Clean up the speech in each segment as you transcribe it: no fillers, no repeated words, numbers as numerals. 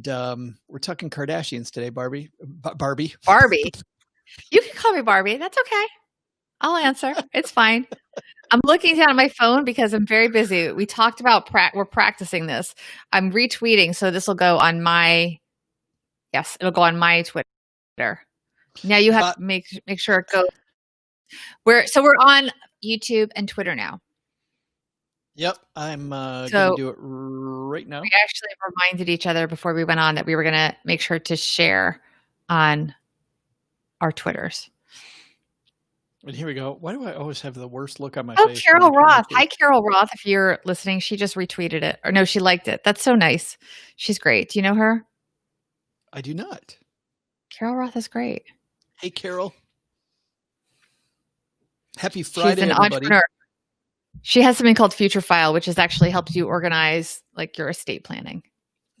We're talking Kardashians today, Barbie. Barbie. Barbie. You can call me Barbie. That's okay. I'll answer. It's fine. I'm looking down at my phone because I'm very busy. We talked about we're practicing this. I'm retweeting, so this will go on it'll go on my Twitter. Now you have to make sure it goes. We're on YouTube and Twitter now. Yep, I'm going to do it right now. We actually reminded each other before we went on that we were going to make sure to share on our Twitters. And here we go. Why do I always have the worst look on my face? Carol Roth. Hi, Carol Roth. If you're listening, she just retweeted it. Or no, she liked it. That's so nice. She's great. Do you know her? I do not. Carol Roth is great. Hey, Carol. Happy Friday, She's an entrepreneur. She has something called Future File, which actually helps you organize like your estate planning.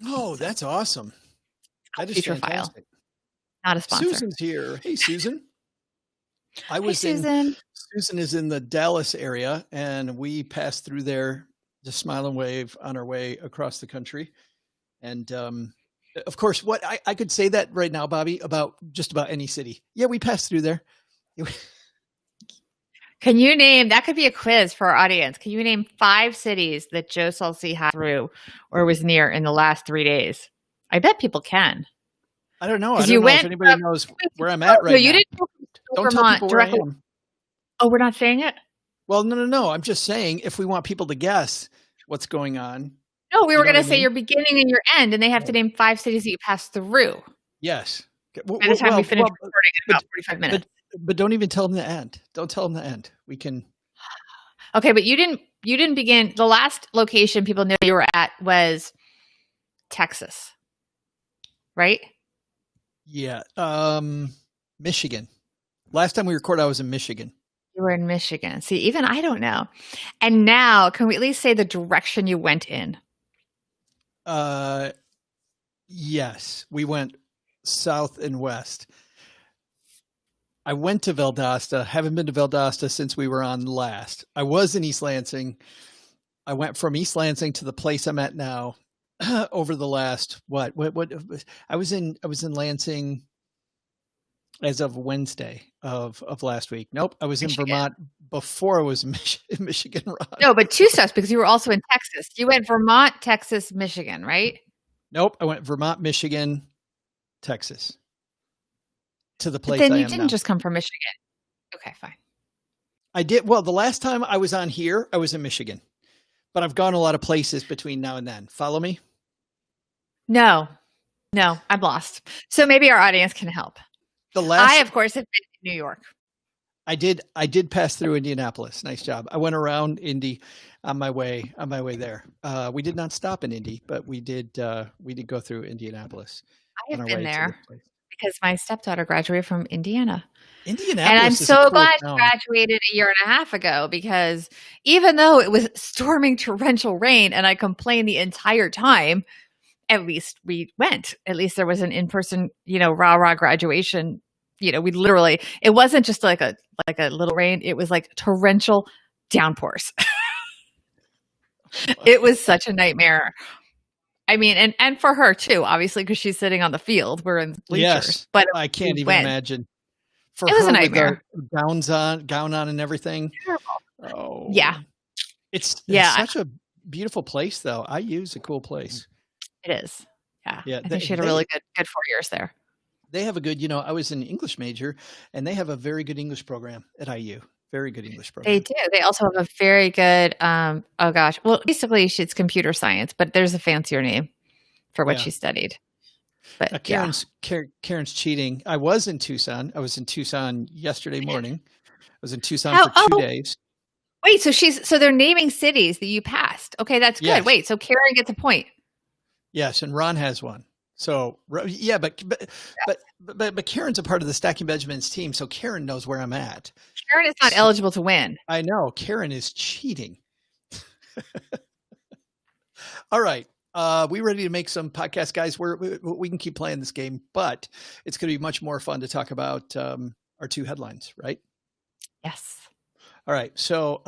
Oh, that's awesome. That is Future fantastic. File. Not a sponsor. Susan's here. Hey, Susan. Susan. Susan is in the Dallas area, and we passed through there to Smile and Wave on our way across the country. And of course, what I could say that right now, Bobbi, about just about any city. Yeah, we passed through there. Can you name, that could be a quiz for our audience. Can you name 5 cities that Joe Saul-Sehy through or was near in the last 3 days? I bet people can. I don't know. I don't know if anybody knows where I'm at right now. You didn't don't tell people where I am. Oh, we're not saying it? Well, no. I'm just saying if we want people to guess what's going on. No, we were going to say your beginning and your end, and they have to name 5 cities that you passed through. Yes. By the time we finish recording in about 45 minutes. But don't even tell them the end. Don't tell them the end. We can. Okay, but you didn't begin. The last location people knew you were at was Texas, right? Yeah. Michigan. Last time we recorded, I was in Michigan. You were in Michigan. See, even I don't know. And now, can we at least say the direction you went in? Yes. We went south and west. I went to Valdosta. Haven't been to Valdosta since we were on last. I was in East Lansing. I went from East Lansing to the place I'm at now over the last what I was in Lansing as of Wednesday of last week. Nope, I was Michigan. In Vermont before I was in Michigan. Ron. No, but 2 steps because you were also in Texas. You went Vermont, Texas, Michigan, right? Nope, I went Vermont, Michigan, Texas. To the place. But then you didn't just come from Michigan. Okay, fine. I did. Well, the last time I was on here, I was in Michigan, but I've gone a lot of places between now and then. Follow me? No, I'm lost. So maybe our audience can help. I, of course, have been to New York. I did pass through Indianapolis. Nice job. I went around Indy on my way there. We did not stop in Indy, but we did go through Indianapolis. I have been there. Because my stepdaughter graduated from Indiana. Indianapolis. And I'm so glad she graduated a year and a half ago because even though it was storming torrential rain and I complained the entire time, at least we went. At least there was an in-person, rah-rah graduation. We literally, it wasn't just like a little rain. It was like torrential downpours. It was such a nightmare. I mean, and for her too, obviously, because she's sitting on the field. We're in bleachers. Yes, but I can't even imagine. It was a nightmare. Gown on and everything. Terrible. Oh, yeah. It's such a beautiful place, though. IU's a cool place. It is. Yeah. I think she had a really good 4 years there. They have a good. I was an English major, and they have a very good English program at IU. Very good English program. They do. They also have a very good, well, basically it's computer science, but there's a fancier name for what she studied. But Karen's cheating. I was in Tucson. I was in Tucson yesterday morning. I was in Tucson for 2 days. Wait, so they're naming cities that you passed. Okay, that's good. Yes. Wait, so Karen gets a point. Yes, and Ron has one. So yeah, but Karen's a part of the Stacking Benjamins team, so Karen knows where I'm at. Karen is not eligible to win. I know. Karen is cheating. All right. We ready to make some podcasts, guys? We can keep playing this game, but it's going to be much more fun to talk about our 2 headlines, right? Yes. All right. So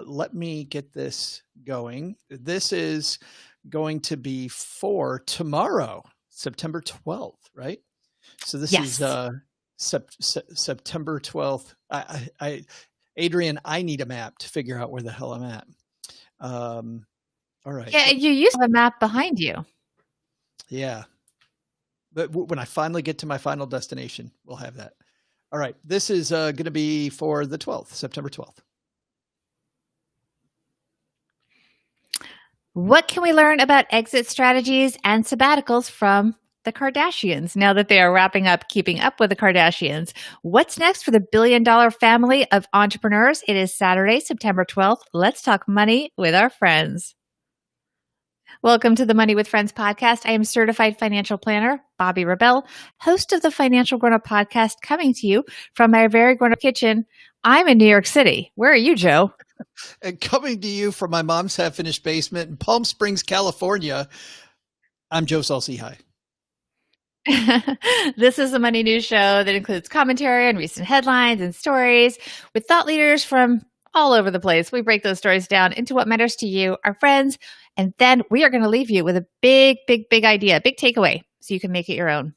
let me get this going. This is going to be for tomorrow. September 12th, right? So this Yes. is September 12th. Adrian, I need a map to figure out where the hell I'm at. All right. Yeah, you used to have a map behind you. Yeah. But when I finally get to my final destination, we'll have that. All right. This is going to be for the 12th, September 12th. What can we learn about exit strategies and sabbaticals from the Kardashians now that they are wrapping up Keeping Up with the Kardashians? What's next for the billion-dollar family of entrepreneurs? It is Saturday, September 12th. Let's talk money with our friends. Welcome to the Money with Friends podcast. I am certified financial planner, Bobbi Rebell, host of the Financial Grown Up podcast, coming to you from my very grown up kitchen. I'm in New York City. Where are you, Joe? And coming to you from my mom's half-finished basement in Palm Springs, California, I'm Joe Saul-Sehy. This is a money news show that includes commentary on recent headlines and stories with thought leaders from all over the place. We break those stories down into what matters to you, our friends, and then we are going to leave you with a big idea, big takeaway, so you can make it your own.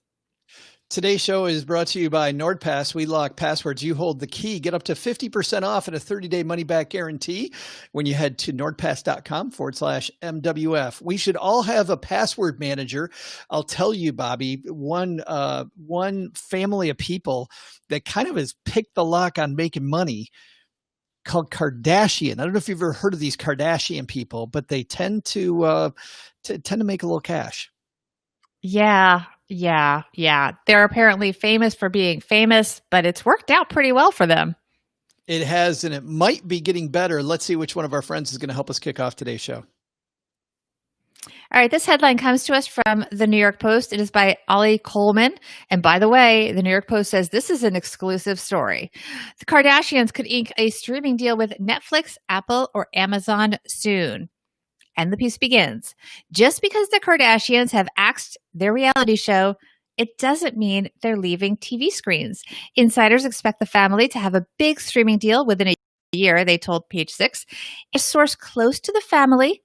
Today's show is brought to you by NordPass. We lock passwords. You hold the key. Get up to 50% off and a 30-day money-back guarantee when you head to nordpass.com/MWF. We should all have a password manager. I'll tell you, Bobbi, one family of people that kind of has picked the lock on making money called Kardashian. I don't know if you've ever heard of these Kardashian people, but they tend to make a little cash. Yeah. They're apparently famous for being famous, but it's worked out pretty well for them. It has, and it might be getting better. Let's see which one of our friends is going to help us kick off today's show. All right, this headline comes to us from the New York Post. It is by Ollie Coleman. And by the way, the New York Post says this is an exclusive story. The Kardashians could ink a streaming deal with Netflix, Apple, or Amazon soon. And the piece begins. Just because the Kardashians have axed their reality show, it doesn't mean they're leaving TV screens. Insiders expect the family to have a big streaming deal within a year, they told Page Six. A source close to the family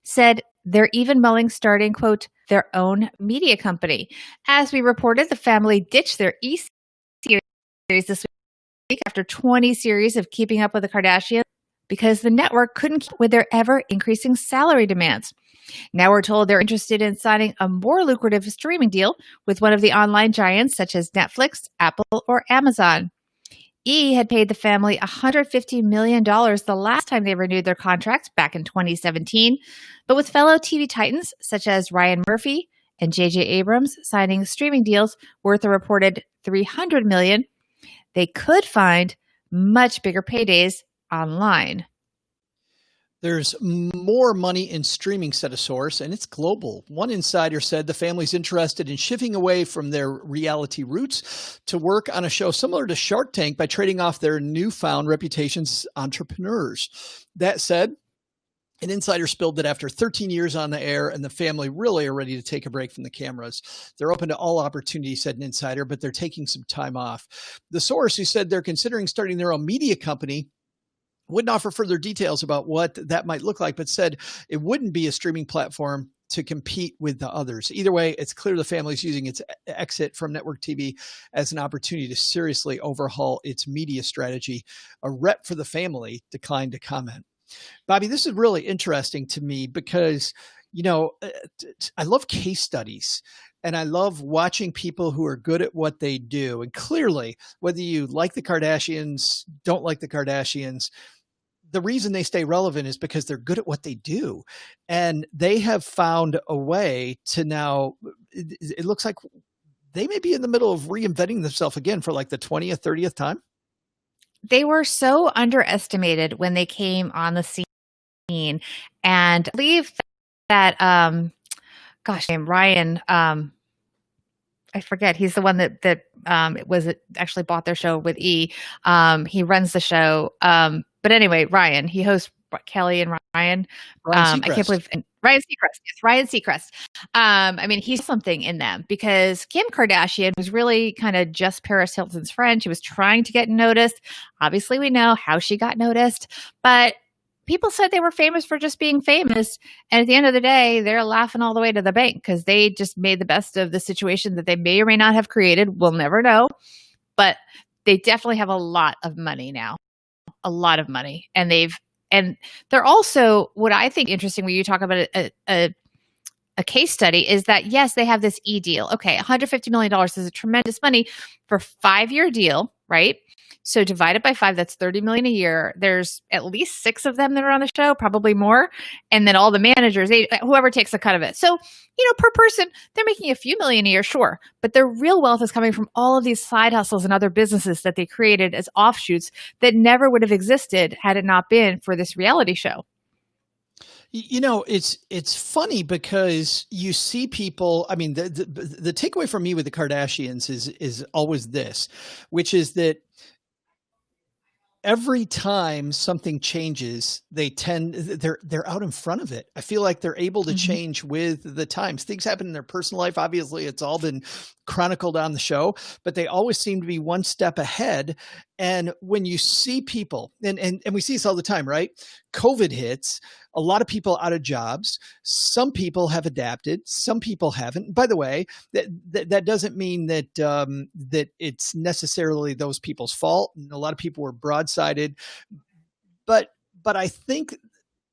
said they're even mulling starting, quote, their own media company. As we reported, the family ditched their E-series this week after 20 series of Keeping Up with the Kardashians, because the network couldn't keep with their ever-increasing salary demands. Now we're told they're interested in signing a more lucrative streaming deal with one of the online giants such as Netflix, Apple, or Amazon. E! had paid the family $150 million the last time they renewed their contract back in 2017. But with fellow TV titans such as Ryan Murphy and J.J. Abrams signing streaming deals worth a reported $300 million, they could find much bigger paydays online. There's more money in streaming, said a source, and it's global. One insider said the family's interested in shifting away from their reality roots to work on a show similar to Shark Tank by trading off their newfound reputations as entrepreneurs. That said, an insider spilled that after 13 years on the air and the family really are ready to take a break from the cameras. They're open to all opportunities, said an insider, but they're taking some time off. The source, who said they're considering starting their own media company, wouldn't offer further details about what that might look like, but said it wouldn't be a streaming platform to compete with the others. Either way, it's clear the family's using its exit from network TV as an opportunity to seriously overhaul its media strategy. A rep for the family declined to comment. Bobbi, this is really interesting to me because, you know, I love case studies. And I love watching people who are good at what they do. And clearly, whether you like the Kardashians, don't like the Kardashians, the reason they stay relevant is because they're good at what they do. And they have found a way to now, it looks like they may be in the middle of reinventing themselves again for like the 20th, 30th time. They were so underestimated when they came on the scene. And I believe that, Ryan, I forget. He's the one that actually bought their show with E. He runs the show. But anyway, Ryan, he hosts Kelly and Ryan. I can't believe Ryan Seacrest. Yes, Ryan Seacrest. I mean, he's something in them because Kim Kardashian was really kind of just Paris Hilton's friend. She was trying to get noticed. Obviously, we know how she got noticed, but people said they were famous for just being famous. And at the end of the day, they're laughing all the way to the bank because they just made the best of the situation that they may or may not have created. We'll never know. But they definitely have a lot of money now, a lot of money. And they're also, what I think interesting when you talk about a case study is that, yes, they have this deal. Okay, $150 million is a tremendous money for a 5-year deal, right? So divided by 5, that's $30 million a year. There's at least 6 of them that are on the show, probably more. And then all the managers, whoever takes a cut of it. So, per person, they're making a few million a year, sure. But their real wealth is coming from all of these side hustles and other businesses that they created as offshoots that never would have existed had it not been for this reality show. It's funny because you see people. I mean, the takeaway for me with the Kardashians is always this, which is that every time something changes, they're out in front of it. I feel like they're able to change with the times. Things happen in their personal life. Obviously, it's all been chronicled on the show, but they always seem to be one step ahead. And when you see people, and we see this all the time, right? COVID hits, a lot of people out of jobs. Some people have adapted, some people haven't. By the way, that doesn't mean that that it's necessarily those people's fault. And a lot of people were broadsided, but I think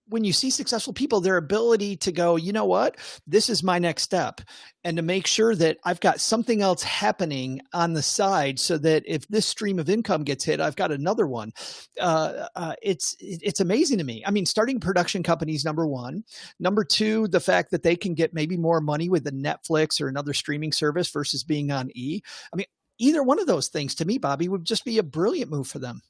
when you see successful people, their ability to go, you know what, this is my next step, and to make sure that I've got something else happening on the side so that if this stream of income gets hit, I've got another one. It's amazing to me. I mean, starting production companies, number one. Number two, the fact that they can get maybe more money with a Netflix or another streaming service versus being on E. I mean, either one of those things to me, Bobbi, would just be a brilliant move for them.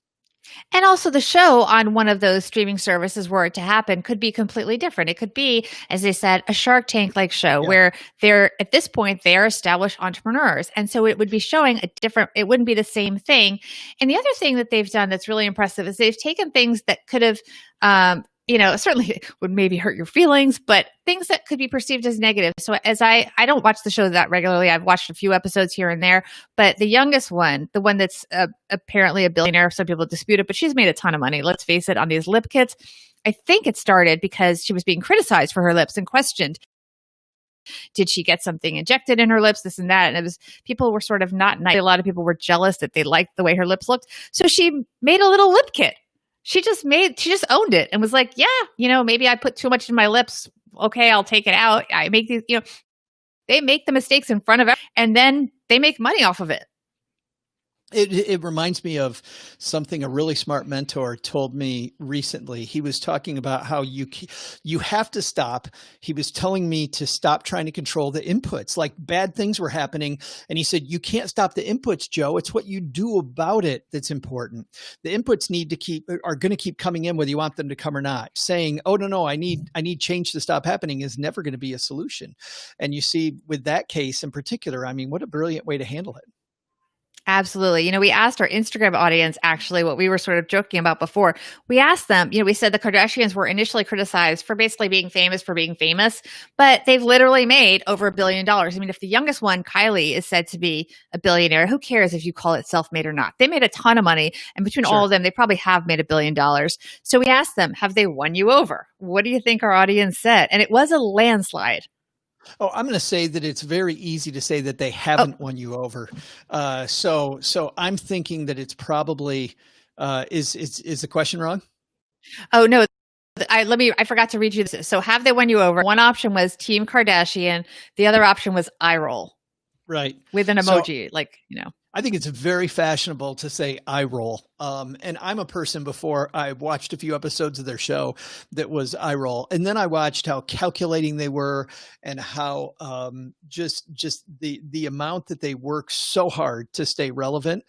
And also the show on one of those streaming services were it to happen could be completely different. It could be, as they said, a Shark Tank like show where at this point, they're established entrepreneurs. And so it would be showing it wouldn't be the same thing. And the other thing that they've done that's really impressive is they've taken things that could have, certainly would maybe hurt your feelings, but things that could be perceived as negative. So as I don't watch the show that regularly. I've watched a few episodes here and there, but the youngest one, the one that's apparently a billionaire, some people dispute it, but she's made a ton of money. Let's face it, on these lip kits. I think it started because she was being criticized for her lips and questioned. Did she get something injected in her lips, this and that? And people were sort of not nice. A lot of people were jealous that they liked the way her lips looked. So she made a little lip kit. She just owned it and was like, yeah, maybe I put too much in my lips. Okay, I'll take it out. I make these, they make the mistakes in front of everyone and then they make money off of it. It reminds me of something a really smart mentor told me recently. He was talking about how you have to stop. He was telling me to stop trying to control the inputs, like bad things were happening. And he said, you can't stop the inputs, Joe. It's what you do about it that's important. The inputs are going to keep coming in whether you want them to come or not. Saying, oh, no, I need change to stop happening is never going to be a solution. And you see with that case in particular, I mean, what a brilliant way to handle it. Absolutely. We asked our Instagram audience, actually, what we were sort of joking about before. We asked them, we said the Kardashians were initially criticized for basically being famous for being famous, but they've literally made over $1 billion. I mean, if the youngest one, Kylie, is said to be a billionaire, who cares if you call it self-made or not? They made a ton of money. And between all of them, they probably have made $1 billion. So we asked them, have they won you over? What do you think our audience said? And it was a landslide. Oh, I'm going to say that it's very easy to say that they haven't won you over. So I'm thinking that it's probably is the question wrong? Oh no. I forgot to read you this. So have they won you over? One option was Team Kardashian. The other option was eye roll. Right. With an emoji, I think it's very fashionable to say eye roll. And I'm a person before I watched a few episodes of their show that was eye roll. And then I watched how calculating they were and how just the amount that they work so hard to stay relevant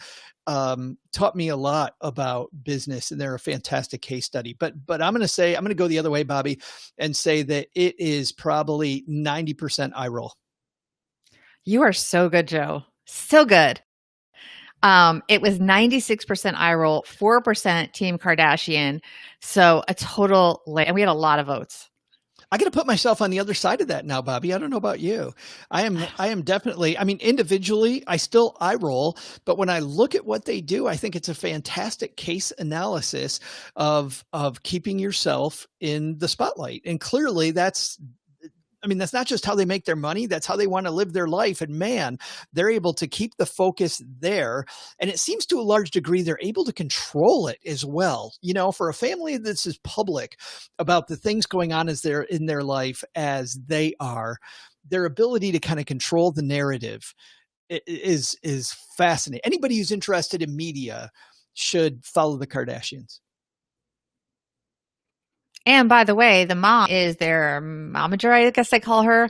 taught me a lot about business. And they're a fantastic case study. But I'm going to go the other way, Bobbi, and say that it is probably 90% eye roll. You are so good, Joe. So good. It was 96% eye roll, 4% Team Kardashian. So a total, and we had a lot of votes. I got to put myself on the other side of that now, Bobbi. I don't know about you. I am definitely, I mean, individually, I still eye roll, but when I look at what they do, I think it's a fantastic case analysis of keeping yourself in the spotlight. And clearly that's not just how they make their money. That's how they want to live their life. And man, they're able to keep the focus there. And it seems to a large degree, they're able to control it as well. You know, for a family that's as public about the things going on as they're in their life as they are, their ability to kind of control the narrative is fascinating. Anybody who's interested in media should follow the Kardashians. And by the way, the mom is their momager, I guess they call her.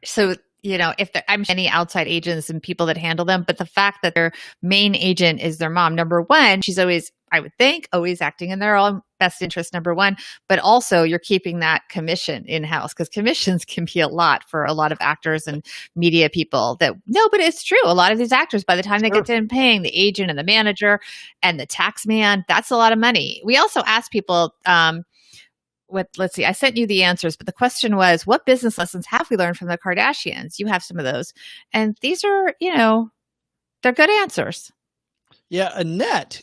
So, you know, if I'm any outside agents and people that handle them, but the fact that their main agent is their mom, number one, she's always, I would think, always acting in their own best interest, number one, but also you're keeping that commission in-house, because commissions can be a lot for a lot of actors and media people but it's true. A lot of these actors, by the time they get done paying the agent and the manager and the tax man, that's a lot of money. We also ask people, let's see, I sent you the answers, but the question was, what business lessons have we learned from the Kardashians? You have some of those. And these are, they're good answers. Yeah. Annette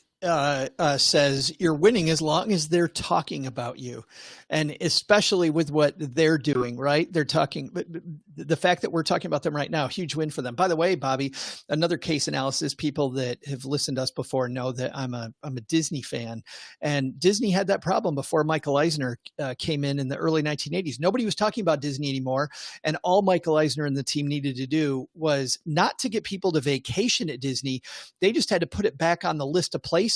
says you're winning as long as they're talking about you, and especially with what they're doing, right? They're talking, but the fact that we're talking about them right now, huge win for them. By the way, Bobbi, another case analysis, people that have listened to us before know that I'm a Disney fan, and Disney had that problem before Michael Eisner came in the early 1980s. Nobody was talking about Disney anymore. And all Michael Eisner and the team needed to do was not to get people to vacation at Disney. They just had to put it back on the list of places.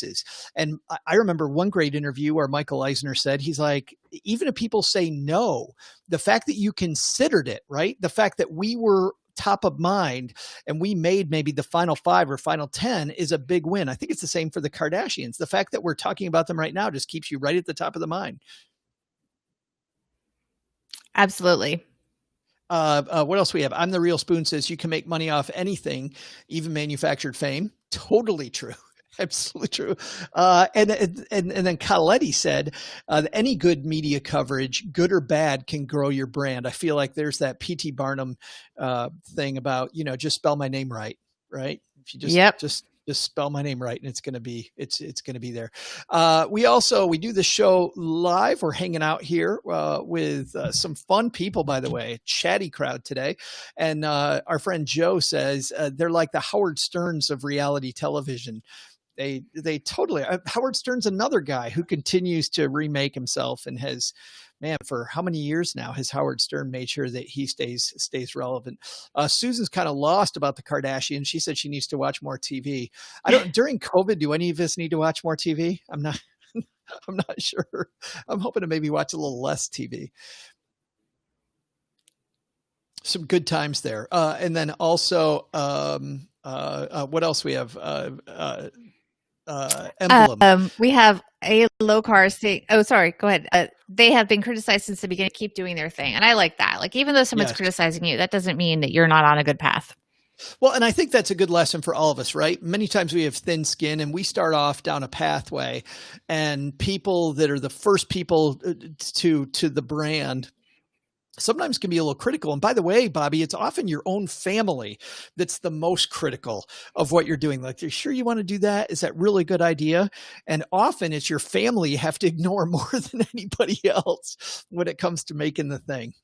And I remember one great interview where Michael Eisner said, he's like, even if people say no, the fact that you considered it, right? The fact that we were top of mind and we made maybe the final 5 or final 10 is a big win. I think it's the same for the Kardashians. The fact that we're talking about them right now just keeps you right at the top of the mind. Absolutely. What else we have? I'm the Real Spoon says you can make money off anything, even manufactured fame. Totally true. Absolutely true. And then Coletti said, any good media coverage, good or bad, can grow your brand. I feel like there's that P.T. Barnum thing about, just spell my name right? If you just spell my name right, and it's going to be there. We do the show live. We're hanging out here with some fun people, by the way, chatty crowd today. And our friend Joe says they're like the Howard Sterns of reality television. They totally, Howard Stern's another guy who continues to remake himself and has, man, for how many years now has Howard Stern made sure that he stays relevant. Susan's kind of lost about the Kardashians. She said she needs to watch more TV. During COVID, do any of us need to watch more TV? I'm not sure. I'm hoping to maybe watch a little less TV. Some good times there. And then also, what else we have? Emblem. We have a low car saying, oh, sorry, go ahead. They have been criticized since the beginning, keep doing their thing. And I like that. Like, even though someone's criticizing you, that doesn't mean that you're not on a good path. Well, and I think that's a good lesson for all of us, right? Many times we have thin skin and we start off down a pathway, and people that are the first people to the brand sometimes can be a little critical. And by the way, Bobbi, it's often your own family that's the most critical of what you're doing. Like, you're sure you want to do that? Is that really a good idea? And often it's your family you have to ignore more than anybody else when it comes to making the thing.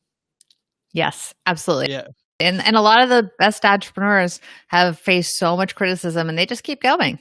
Yes, absolutely. Yeah. And a lot of the best entrepreneurs have faced so much criticism, and they just keep going.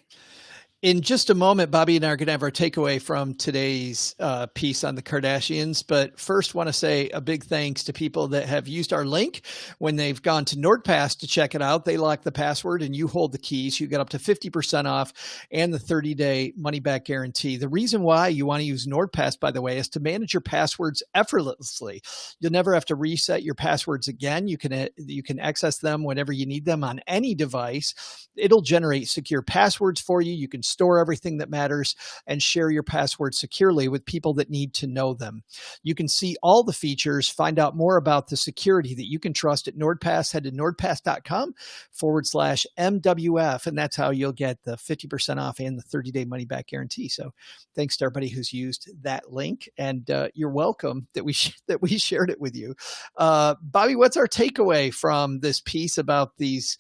In just a moment, Bobbi and I are going to have our takeaway from today's piece on the Kardashians. But first, want to say a big thanks to people that have used our link when they've gone to NordPass to check it out. They lock the password and you hold the keys. You get up to 50% off and the 30-day money-back guarantee. The reason why you want to use NordPass, by the way, is to manage your passwords effortlessly. You'll never have to reset your passwords again. You can access them whenever you need them on any device. It'll generate secure passwords for you. You can store everything that matters, and share your passwords securely with people that need to know them. You can see all the features, find out more about the security that you can trust at NordPass. Head to nordpass.com/MWF, and that's how you'll get the 50% off and the 30-day money-back guarantee. So thanks to everybody who's used that link, and you're welcome that we shared it with you. Bobbi, what's our takeaway from this piece about these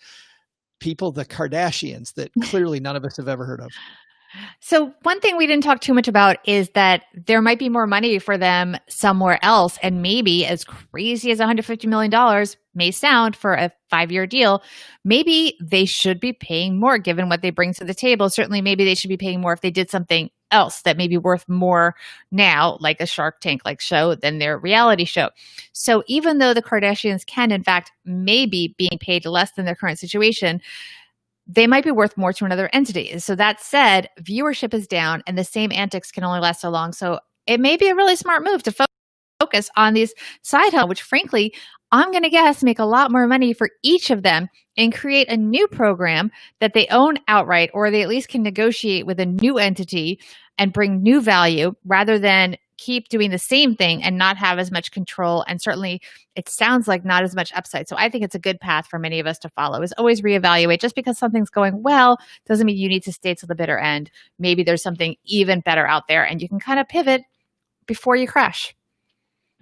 people, the Kardashians, that clearly none of us have ever heard of? So one thing we didn't talk too much about is that there might be more money for them somewhere else. And maybe, as crazy as $150 million may sound for a 5-year deal, maybe they should be paying more given what they bring to the table. Certainly, maybe they should be paying more if they did something else that may be worth more now, like a Shark Tank-like show, than their reality show. So even though the Kardashians can, in fact, maybe being paid less than their current situation, they might be worth more to another entity. So that said, viewership is down and the same antics can only last so long. So it may be a really smart move to focus on these side hustles, which frankly, I'm going to guess make a lot more money for each of them, and create a new program that they own outright, or they at least can negotiate with a new entity and bring new value, rather than keep doing the same thing and not have as much control. And certainly it sounds like not as much upside. So I think it's a good path for many of us to follow, is always reevaluate. Just because something's going well doesn't mean you need to stay to the bitter end. Maybe there's something even better out there and you can kind of pivot before you crash.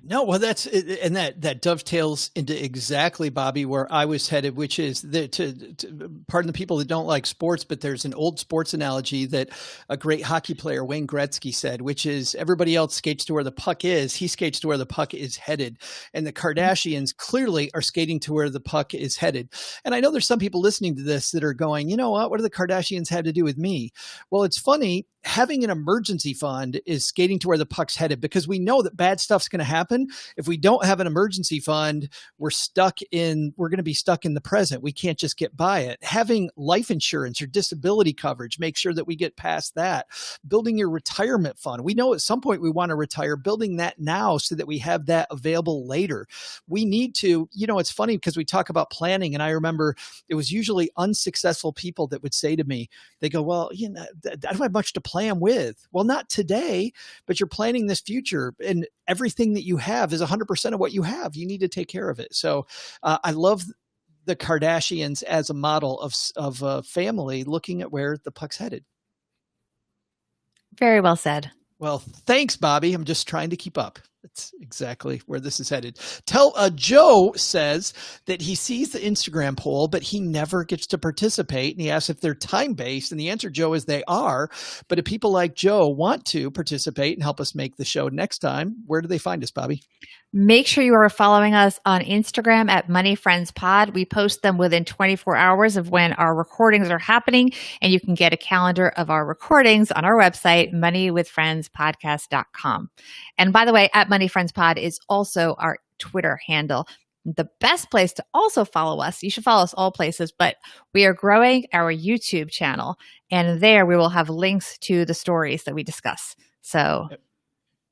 No, well, that's it, and that dovetails into exactly, Bobbi, where I was headed, which is pardon the people that don't like sports, but there's an old sports analogy that a great hockey player, Wayne Gretzky, said, which is everybody else skates to where the puck is. He skates to where the puck is headed. And the Kardashians clearly are skating to where the puck is headed. And I know there's some people listening to this that are going, you know what do the Kardashians have to do with me? Well, it's funny. Having an emergency fund is skating to where the puck's headed, because we know that bad stuff's going to happen. If we don't have an emergency fund, we're going to be stuck in the present. We can't just get by it. Having life insurance or disability coverage, make sure that we get past that. Building your retirement fund. We know at some point we want to retire, building that now so that we have that available later. We need to, it's funny because we talk about planning, and I remember it was usually unsuccessful people that would say to me, they go, well, I don't have much to plan with. Well, not today, but you're planning this future, and everything that you have is 100% of what you have. You need to take care of it. So I love the Kardashians as a model of a family looking at where the puck's headed. Very well said. Well, thanks, Bobbi. I'm just trying to keep up. That's exactly where this is headed. Joe says that he sees the Instagram poll, but he never gets to participate. And he asks if they're time-based. And the answer, Joe, is they are. But if people like Joe want to participate and help us make the show next time, where do they find us, Bobbi? Make sure you are following us on Instagram at Money Friends Pod. We post them within 24 hours of when our recordings are happening, and you can get a calendar of our recordings on our website, moneywithfriendspodcast.com. And by the way, at Money Friends Pod is also our Twitter handle. The best place to also follow us, you should follow us all places, but we are growing our YouTube channel, and there we will have links to the stories that we discuss. So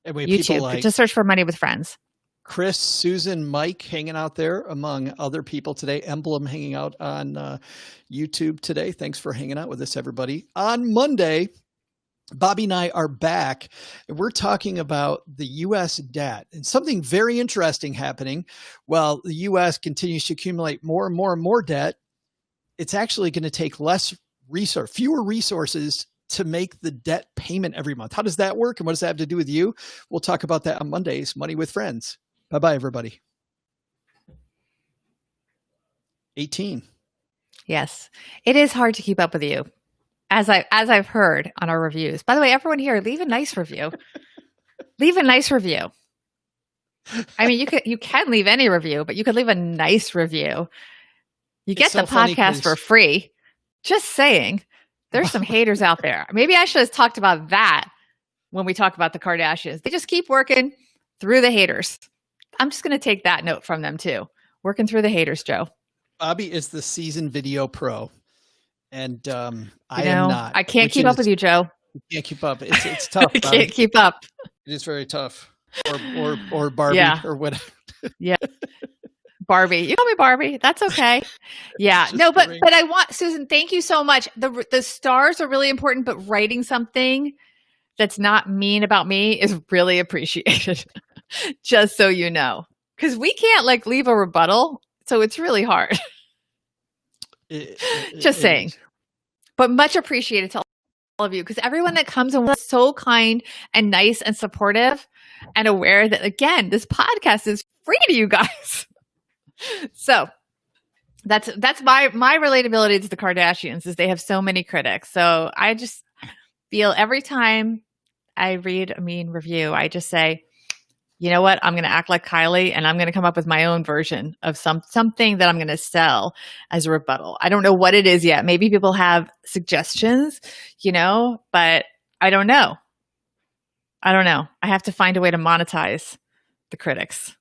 YouTube, just search for Money with Friends. Chris, Susan, Mike hanging out there among other people today. Emblem hanging out on YouTube today. Thanks for hanging out with us, everybody. On Monday, Bobbi and I are back, and we're talking about the U.S. debt and something very interesting happening. While the U.S. continues to accumulate more and more and more debt, it's actually going to take fewer resources to make the debt payment every month. How does that work, and what does that have to do with you? We'll talk about that on Monday's Money with Friends. Bye-bye, everybody. 18. Yes, it is hard to keep up with you, as I've heard on our reviews. By the way, everyone here, leave a nice review. Leave a nice review. I mean, you can leave any review, but you could leave a nice review. You get the podcast for free. Just saying. There's some haters out there. Maybe I should have talked about that when we talk about the Kardashians. They just keep working through the haters. I'm just going to take that note from them too. Working through the haters, Joe. Bobbi is the seasoned video pro, and I am not. I can't keep up with you, Joe. You can't keep up. It's tough. I can't keep up. It is very tough. Or Barbie or whatever. Yeah. Barbie. You call me Barbie. That's okay. Yeah. No, but I want, Susan, thank you so much. The stars are really important, but writing something that's not mean about me is really appreciated. Just so you know. Because we can't like leave a rebuttal. So it's really hard. Just saying. But much appreciated to all of you, because everyone that comes and was so kind and nice and supportive and aware that, again, this podcast is free to you guys. So that's my relatability to the Kardashians, is they have so many critics. So I just feel every time I read a mean review, I just say, you know what? I'm going to act like Kylie, and I'm going to come up with my own version of something that I'm going to sell as a rebuttal. I don't know what it is yet. Maybe people have suggestions, but I don't know. I have to find a way to monetize the critics.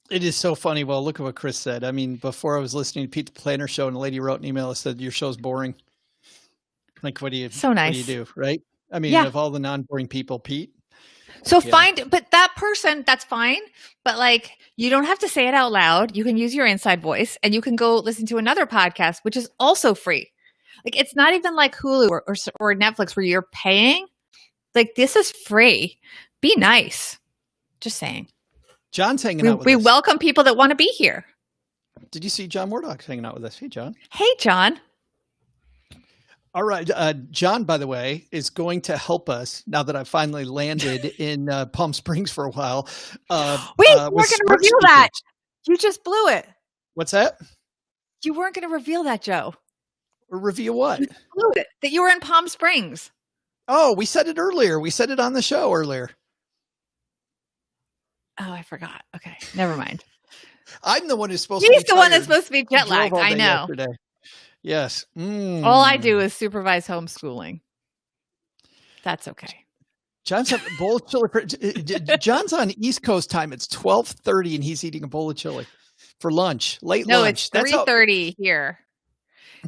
It is so funny. Well, look at what Chris said. I mean, before I was listening to Pete the Planner show, and a lady wrote an email that said, your show's boring. Like, what do you, so nice. What do you do? Right. I mean, of all the non-boring people, Pete. So but that person, that's fine. But like, you don't have to say it out loud. You can use your inside voice, and you can go listen to another podcast, which is also free. Like, it's not even like Hulu or Netflix where you're paying. Like, this is free. Be nice. Just saying. John's hanging out with us. We welcome people that want to be here. Did you see John Murdoch's hanging out with us? Hey, John. Hey, John. All right. John, by the way, is going to help us now that I've finally landed in Palm Springs for a while. Wait, you weren't going to reveal that. You just blew it. What's that? You weren't going to reveal that, Joe. Or reveal what? You blew it. That you were in Palm Springs. Oh, we said it earlier. We said it on the show earlier. Oh, I forgot. Okay. Never mind. I'm the one who's supposed to be He's the one that's supposed to be jet lagged. I know. Yesterday. Yes. All I do is supervise homeschooling. That's okay. John's a bowl of chili. John's on East Coast time. It's 12:30 and he's eating a bowl of chili for lunch. Lunch. No, it's 3:30 here.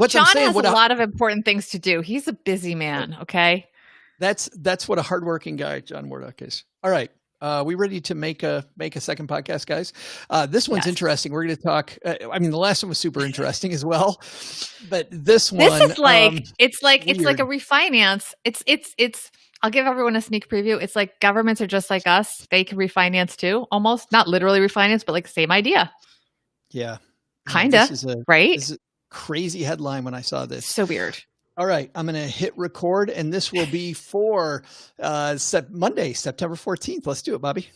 John has a lot of important things to do. He's a busy man. Okay. That's what a hardworking guy John Murdoch is. All right. We ready to make a second podcast, guys? This one's interesting. We're going to talk. I mean, the last one was super interesting as well, but this one is like it's like a refinance. It's. I'll give everyone a sneak preview. It's like governments are just like us. They can refinance too, almost not literally refinance, but like same idea. Yeah, kinda. Right? This is a crazy headline when I saw this. So weird. All right, I'm going to hit record, and this will be for Monday, September 14th. Let's do it, Bobbi.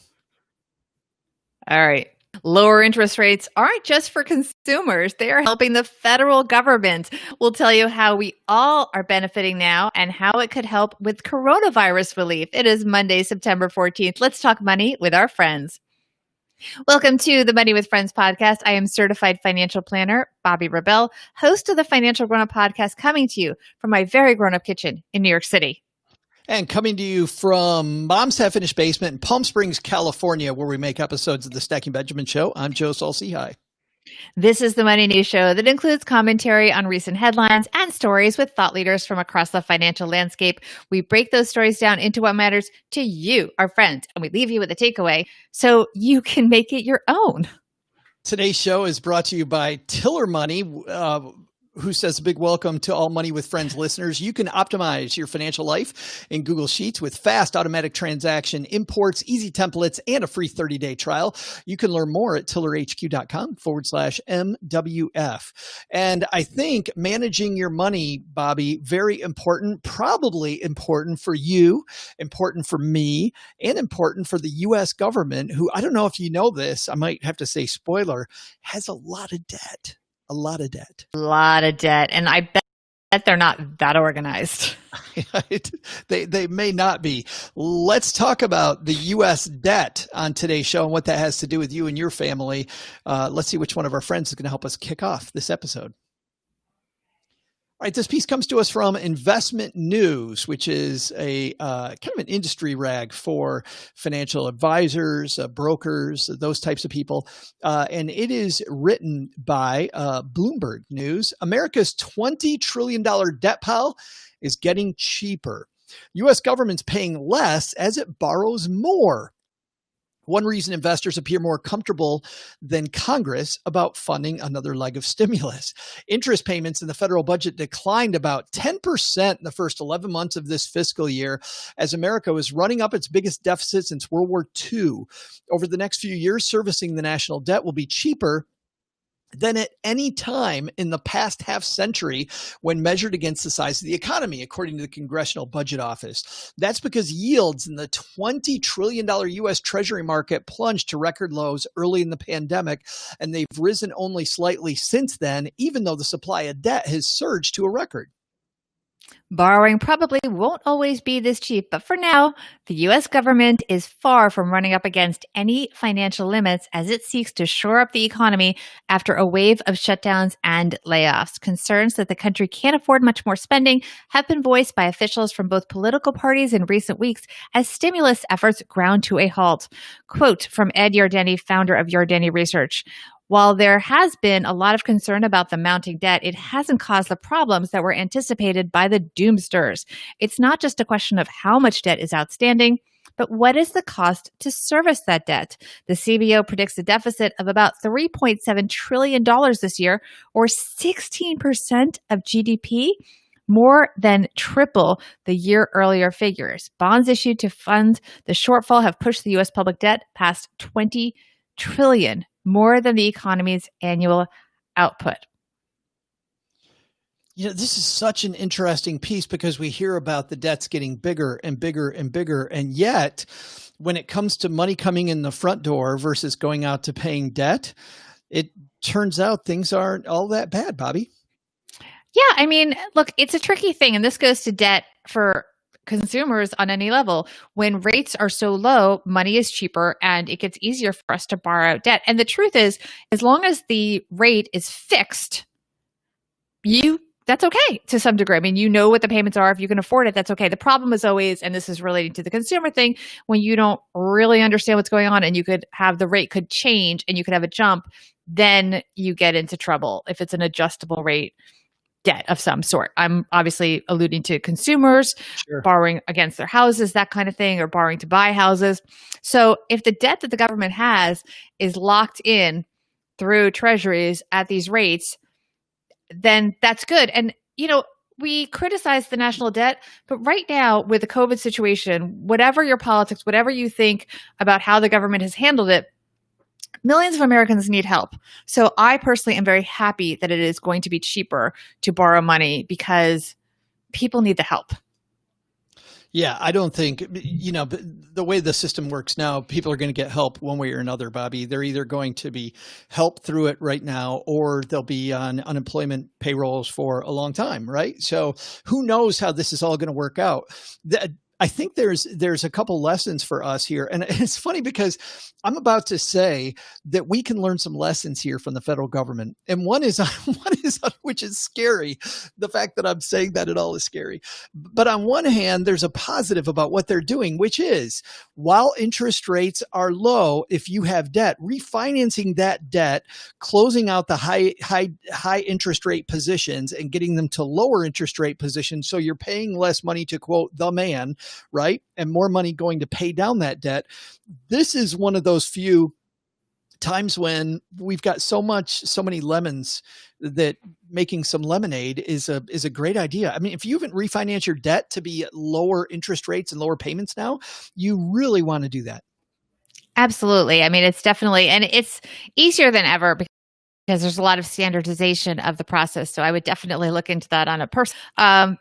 All right. Lower interest rates aren't just for consumers. They are helping the federal government. We'll tell you how we all are benefiting now and how it could help with coronavirus relief. It is Monday, September 14th. Let's talk money with our friends. Welcome to the Money with Friends podcast. I am certified financial planner, Bobbi Rebell, host of the Financial Grown Up podcast, coming to you from my very grown up kitchen in New York City. And coming to you from Mom's Half Finished Basement in Palm Springs, California, where we make episodes of the Stacking Benjamin Show. I'm Joe Saul-Sehy. This is the Money News Show that includes commentary on recent headlines and stories with thought leaders from across the financial landscape. We break those stories down into what matters to you, our friends, and we leave you with a takeaway so you can make it your own. Today's show is brought to you by Tiller Money, who says a big welcome to all Money with Friends listeners. You can optimize your financial life in Google Sheets with fast automatic transaction imports, easy templates, and a free 30-day trial. You can learn more at tillerhq.com/MWF. And I think managing your money, Bobbi, very important, probably important for you, important for me, and important for the U.S. government, who, I don't know if you know this, I might have to say spoiler, has a lot of debt. A lot of debt. And I bet they're not that organized. They may not be. Let's talk about the U.S. debt on today's show and what that has to do with you and your family. Let's see which one of our friends is going to help us kick off this episode. All right, this piece comes to us from Investment News, which is a kind of an industry rag for financial advisors, brokers, those types of people. And it is written by Bloomberg News. America's $20 trillion debt pile is getting cheaper. U.S. government's paying less as it borrows more. One reason investors appear more comfortable than Congress about funding another leg of stimulus. Interest payments in the federal budget declined about 10% in the first 11 months of this fiscal year as America was running up its biggest deficit since World War II. Over the next few years, servicing the national debt will be cheaper than at any time in the past half century when measured against the size of the economy, according to the Congressional Budget Office. That's because yields in the $20 trillion U.S. Treasury market plunged to record lows early in the pandemic, and they've risen only slightly since then, even though the supply of debt has surged to a record. Borrowing probably won't always be this cheap, but for now, the U.S. government is far from running up against any financial limits as it seeks to shore up the economy after a wave of shutdowns and layoffs. Concerns that the country can't afford much more spending have been voiced by officials from both political parties in recent weeks as stimulus efforts ground to a halt. Quote from Ed Yardeni, founder of Yardeni Research. While there has been a lot of concern about the mounting debt, it hasn't caused the problems that were anticipated by the doomsters. It's not just a question of how much debt is outstanding, but what is the cost to service that debt? The CBO predicts a deficit of about $3.7 trillion this year, or 16% of GDP, more than triple the year earlier figures. Bonds issued to fund the shortfall have pushed the U.S. public debt past $20 trillion, more than the economy's annual output. You know, this is such an interesting piece because we hear about the debts getting bigger and bigger and bigger. And yet, when it comes to money coming in the front door versus going out to paying debt, it turns out things aren't all that bad, Bobbi. Yeah, I mean, look, it's a tricky thing. And this goes to debt for consumers on any level. When rates are so low, money is cheaper and it gets easier for us to borrow out debt. And the truth is, as long as the rate is fixed, that's okay to some degree. I mean, you know what the payments are. If you can afford it, that's okay. The problem is always, and this is relating to the consumer thing, when you don't really understand what's going on and the rate could change and you could have a jump, then you get into trouble if it's an adjustable rate debt of some sort. I'm obviously alluding to consumers borrowing against their houses, that kind of thing, or borrowing to buy houses. So if the debt that the government has is locked in through treasuries at these rates, then that's good. And, you know, we criticize the national debt, but right now with the COVID situation, whatever your politics, whatever you think about how the government has handled it, millions of Americans need help. So I personally am very happy that it is going to be cheaper to borrow money because people need the help. Yeah, I don't think, the way the system works now, people are going to get help one way or another, Bobbi. They're either going to be helped through it right now, or they'll be on unemployment payrolls for a long time, right? So who knows how this is all going to work out. I think there's a couple lessons for us here. And it's funny because I'm about to say that we can learn some lessons here from the federal government. And one is which is scary. The fact that I'm saying that at all is scary. But on one hand, there's a positive about what they're doing, which is while interest rates are low, if you have debt, refinancing that debt, closing out the high interest rate positions and getting them to lower interest rate positions. So you're paying less money to quote the man, right? And more money going to pay down that debt. This is one of those few times when we've got so many lemons that making some lemonade is a great idea. I mean, if you haven't refinanced your debt to be at lower interest rates and lower payments now, you really want to do that. Absolutely. I mean, it's definitely, and it's easier than ever because there's a lot of standardization of the process. So I would definitely look into that on a personal.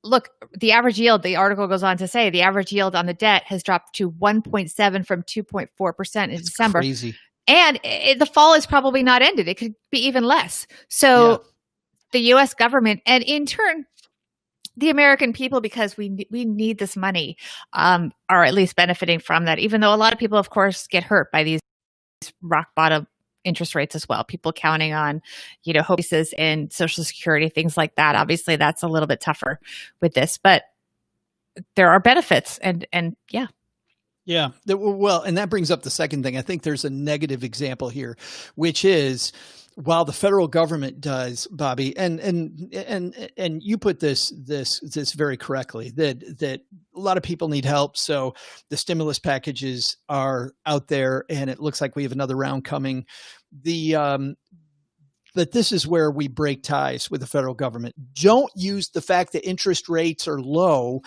Look, the average yield, the article goes on to say, the average yield on the debt has dropped to 1.7 from 2.4% in December. Crazy. And the fall is probably not ended. It could be even less. So the U.S. government, and in turn, the American people, because we need this money, are at least benefiting from that, even though a lot of people, of course, get hurt by these rock bottom interest rates as well. People counting on, hospices and Social Security, things like that. Obviously, that's a little bit tougher with this, but there are benefits, and yeah. Yeah. Well, and that brings up the second thing. I think there's a negative example here, which is while the federal government does, Bobbi, and you put this very correctly, that a lot of people need help. So the stimulus packages are out there, and it looks like we have another round coming. But this is where we break ties with the federal government. Don't use the fact that interest rates are low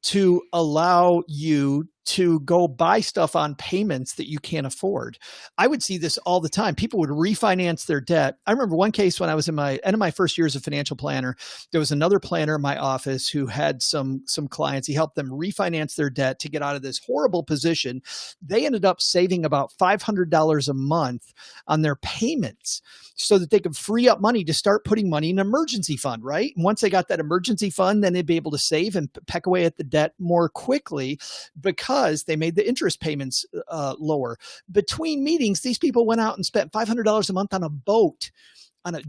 to allow you to go buy stuff on payments that you can't afford. I would see this all the time. People would refinance their debt. I remember one case when I was in my end of my first year as a financial planner. There was another planner in my office who had some clients. He helped them refinance their debt to get out of this horrible position. They ended up saving about $500 a month on their payments so that they could free up money to start putting money in an emergency fund, right? And once they got that emergency fund, then they'd be able to save and peck away at the debt more quickly because they made the interest payments lower. Between meetings, these people went out and spent $500 a month on a boat.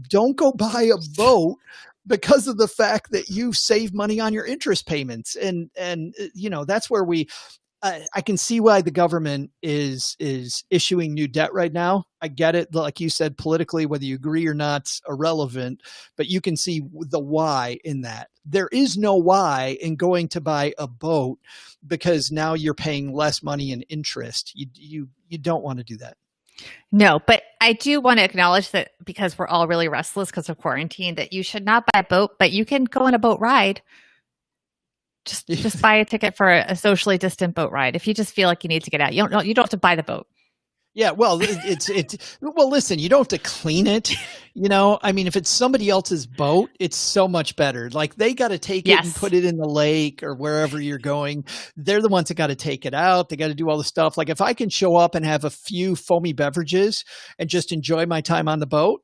Don't go buy a boat because of the fact that you save money on your interest payments. And that's where I can see why the government is issuing new debt right now. I get it. Like you said, politically, whether you agree or not, irrelevant, but you can see the why in that. There is no why in going to buy a boat because now you're paying less money in interest. You don't want to do that. No, but I do want to acknowledge that because we're all really restless because of quarantine, that you should not buy a boat, but you can go on a boat ride. Just buy a ticket for a socially distant boat ride. If you just feel like you need to get out, you don't have to buy the boat. Yeah, well, well, listen, you don't have to clean it. I mean, if it's somebody else's boat, it's so much better. Like they got to take it and put it in the lake or wherever you're going. They're the ones that got to take it out. They got to do all the stuff. Like if I can show up and have a few foamy beverages and just enjoy my time on the boat,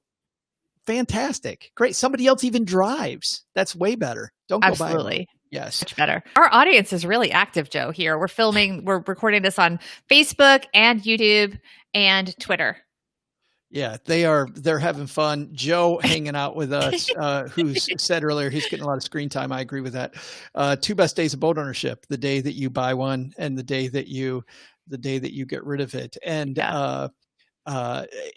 fantastic. Great. Somebody else even drives. That's way better. Don't go buy it. Yes. Much better. Our audience is really active, Joe, here. We're recording this on Facebook and YouTube and Twitter. Yeah, they're having fun. Joe hanging out with us, who's said earlier he's getting a lot of screen time. I agree with that. 2 best days of boat ownership: the day that you buy one and the day that you get rid of it. And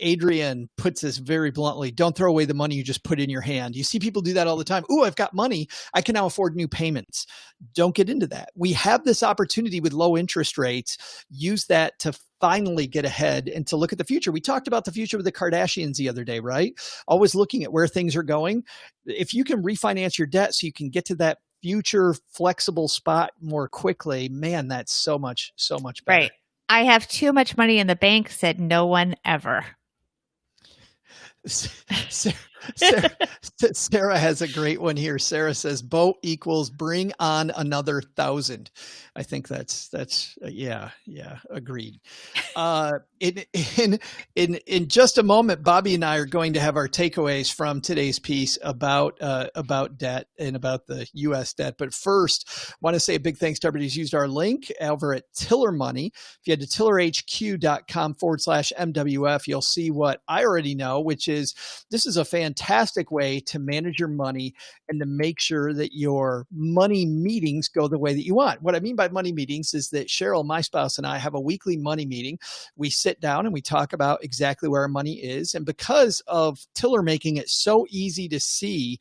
Adrian puts this very bluntly: don't throw away the money you just put in your hand. You see people do that all the time. Ooh, I've got money. I can now afford new payments. Don't get into that. We have this opportunity with low interest rates. Use that to finally get ahead and to look at the future. We talked about the future with the Kardashians the other day, right? Always looking at where things are going. If you can refinance your debt so you can get to that future flexible spot more quickly, man, that's so much better. Right. I have too much money in the bank, said no one ever. Sarah has a great one here. Sarah says boat equals bring on another 1,000. I think that's yeah, agreed. In just a moment, Bobbi and I are going to have our takeaways from today's piece about debt and about the U.S. debt. But first, I want to say a big thanks to everybody who's used our link over at Tiller Money. If you head to tillerhq.com/MWF, you'll see what I already know, which is this is a fantastic way to manage your money and to make sure that your money meetings go the way that you want. What I mean by money meetings is that Cheryl, my spouse, and I have a weekly money meeting. We sit down and we talk about exactly where our money is. And because of Tiller making it so easy to see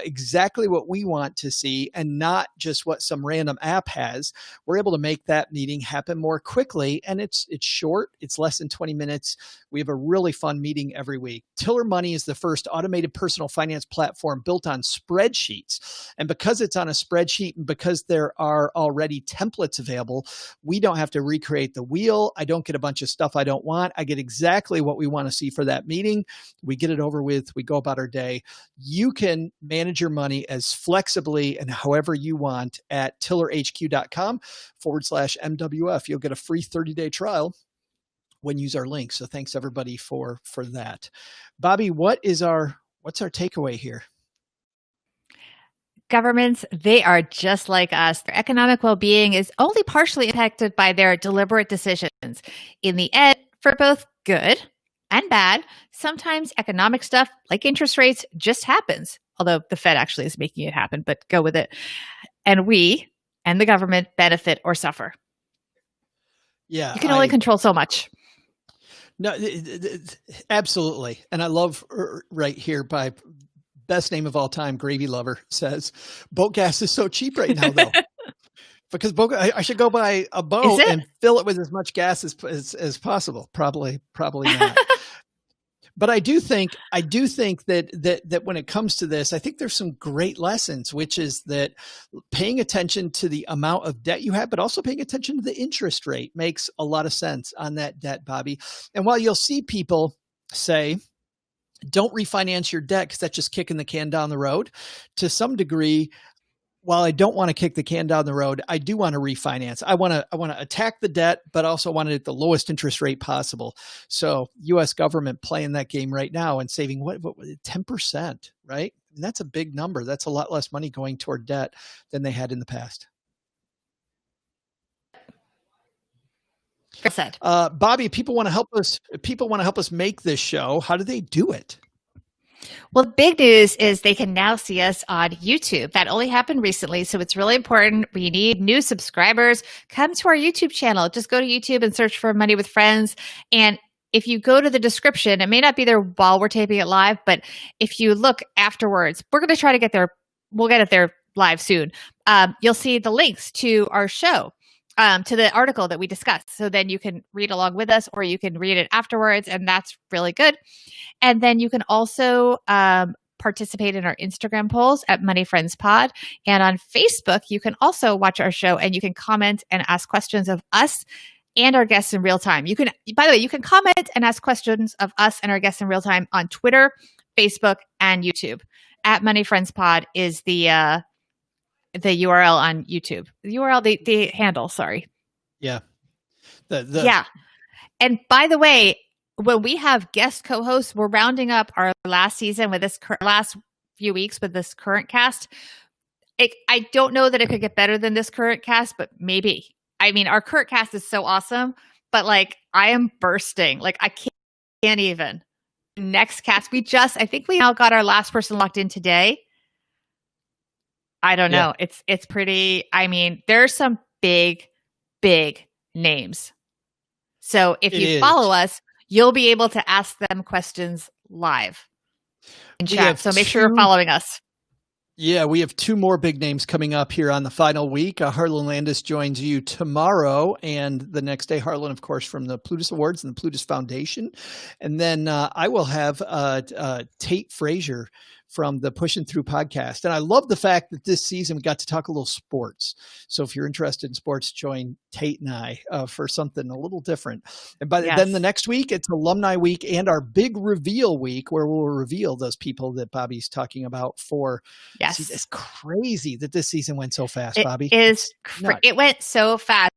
exactly what we want to see and not just what some random app has, we're able to make that meeting happen more quickly. And it's short. It's less than 20 minutes. We have a really fun meeting every week. Tiller Money is the first automated personal finance platform built on spreadsheets. And because it's on a spreadsheet and because there are already templates available, we don't have to recreate the wheel. I don't get a bunch of stuff I don't want. I get exactly what we want to see for that meeting. We get it over with. We go about our day. You can manage your money as flexibly and however you want at tillerhq.com/MWF. You'll get a free 30-day trial when you use our link. So thanks everybody for that. Bobbi, what's our takeaway here? Governments, they are just like us. Their economic well-being is only partially impacted by their deliberate decisions. In the end, for both good and bad, sometimes economic stuff like interest rates just happens. Although the Fed actually is making it happen, but go with it. And we and the government benefit or suffer. Yeah. You can only control so much. No, absolutely. And I love right here by best name of all time, Gravy Lover says, boat gas is so cheap right now, though. because I should go buy a boat and fill it with as much gas as possible. Probably not. But I do think that when it comes to this, I think there's some great lessons, which is that paying attention to the amount of debt you have, but also paying attention to the interest rate makes a lot of sense on that debt, Bobbi. And while you'll see people say, don't refinance your debt because that's just kicking the can down the road, to some degree, while I don't want to kick the can down the road, I do want to refinance. I want to attack the debt, but also want it at the lowest interest rate possible. So U.S. government playing that game right now and saving what 10%, right? And that's a big number. That's a lot less money going toward debt than they had in the past. Said. Bobbi, people want to help us. People want to help us make this show. How do they do it? Well, the big news is they can now see us on YouTube. That only happened recently, so it's really important. We need new subscribers. Come to our YouTube channel. Just go to YouTube and search for Money with Friends. And if you go to the description, it may not be there while we're taping it live, but if you look afterwards, we're going to try to get there. We'll get it there live soon. You'll see the links to our show. To the article that we discussed. So then you can read along with us or you can read it afterwards, and that's really good. And then you can also participate in our Instagram polls at Money Friends Pod. And on Facebook, you can also watch our show and you can comment and ask questions of us and our guests in real time. You can, by the way, you can comment and ask questions of us and our guests in real time on Twitter, Facebook, and YouTube. At Money Friends Pod is the URL on YouTube. The URL, the handle, sorry. Yeah. Yeah. And by the way, when we have guest co-hosts, we're rounding up our last season with this last few weeks with this current cast. I don't know that it could get better than this current cast, but maybe. I mean, our current cast is so awesome, but like I am bursting. Like I can't even. Next cast, I think we now got our last person locked in today. I don't know. It's pretty, I mean, there's some big names. So if you follow us, you'll be able to ask them questions live in chat. So make sure you're following us. Yeah, we have 2 more big names coming up here on the final week. Harlan Landis joins you tomorrow, and the next day, Harlan, of course, from the Plutus Awards and the Plutus Foundation. And then I will have Tate Frazier from the Pushing Through podcast. And I love the fact that this season we got to talk a little sports. So if you're interested in sports, join Tate and I for something a little different. And then the next week, it's Alumni Week and our big reveal week where we'll reveal those people that Bobbi's talking about for. Yes. See, it's crazy that this season went so fast, Bobbi. It went so fast.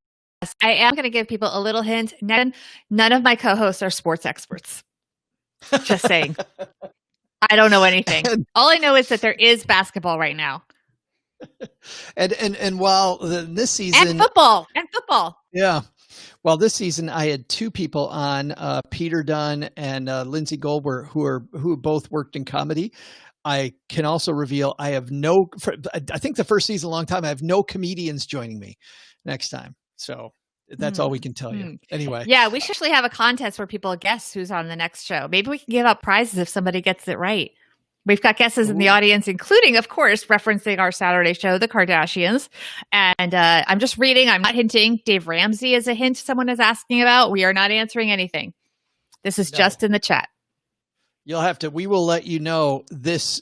I am going to give people a little hint. None of my co-hosts are sports experts. Just saying. I don't know anything. All I know is that there is basketball right now. And while this season and football. Yeah. Well, this season I had 2 people on, Peter Dunn and Lindsay Goldberg, who both worked in comedy. I can also reveal I think the first season a long time, I have no comedians joining me next time. So that's all we can tell you. Anyway. Yeah, we should actually have a contest where people guess who's on the next show. Maybe we can give out prizes if somebody gets it right. We've got guesses in the audience, including, of course, referencing our Saturday show, the Kardashians. And I'm just reading. I'm not hinting. Dave Ramsey is a hint someone is asking about. We are not answering anything. This is just in the chat. We will let you know this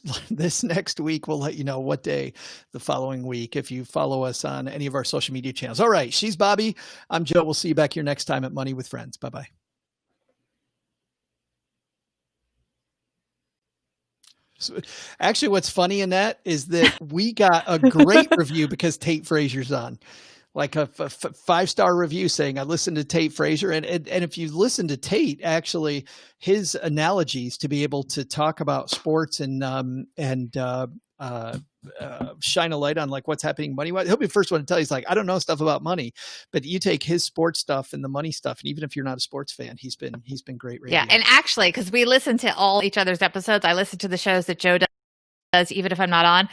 next week. We'll let you know what day the following week if you follow us on any of our social media channels. All right. She's Bobbi. I'm Joe. We'll see you back here next time at Money with Friends. Bye-bye. So, actually, what's funny in that is that we got a great review because Tate Frazier's on. Like a 5-star review saying, I listened to Tate Frazier. And if you listen to Tate, actually, his analogies to be able to talk about sports and shine a light on like what's happening money-wise. He'll be the first one to tell you, he's like, I don't know stuff about money, but you take his sports stuff and the money stuff. And even if you're not a sports fan, he's been great. Radio. Yeah. And actually, because we listen to all each other's episodes, I listen to the shows that Joe does, even if I'm not on.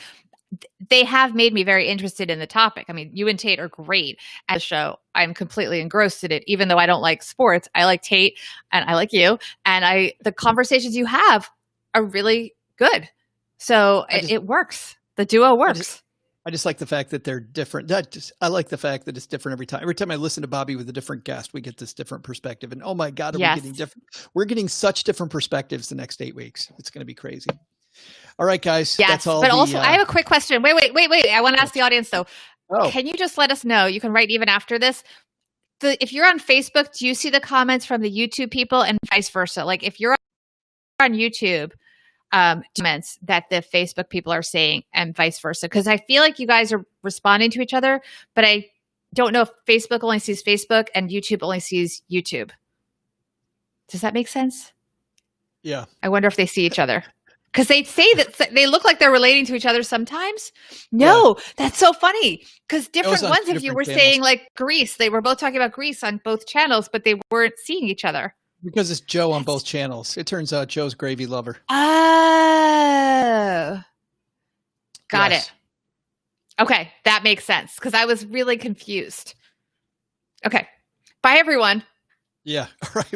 They have made me very interested in the topic. I mean, you and Tate are great at the show. I'm completely engrossed in it, even though I don't like sports. I like Tate and I like you. And the conversations you have are really good. So it works. The duo works. I just like the fact that they're different. I like the fact that it's different every time. Every time I listen to Bobbi with a different guest, we get this different perspective. And oh my God, are we getting different? We're getting such different perspectives the next 8 weeks. It's going to be crazy. All right, guys. Yes, that's all. But also, I have a quick question. Wait. I want to ask the audience though. Oh. Can you just let us know? You can write even after this. If you're on Facebook, do you see the comments from the YouTube people and vice versa? Like if you're on YouTube, comments that the Facebook people are saying and vice versa. Because I feel like you guys are responding to each other, but I don't know if Facebook only sees Facebook and YouTube only sees YouTube. Does that make sense? Yeah. I wonder if they see each other. Because they say that they look like they're relating to each other sometimes. No, that's so funny. Because different ones of you were saying like Greece. They were both talking about Greece on both channels, but they weren't seeing each other. Because it's Joe on both channels. It turns out Joe's gravy lover. Oh. Got it. Okay, that makes sense. Because I was really confused. Okay. Bye, everyone. Yeah. All right.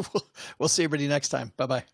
We'll see everybody next time. Bye-bye.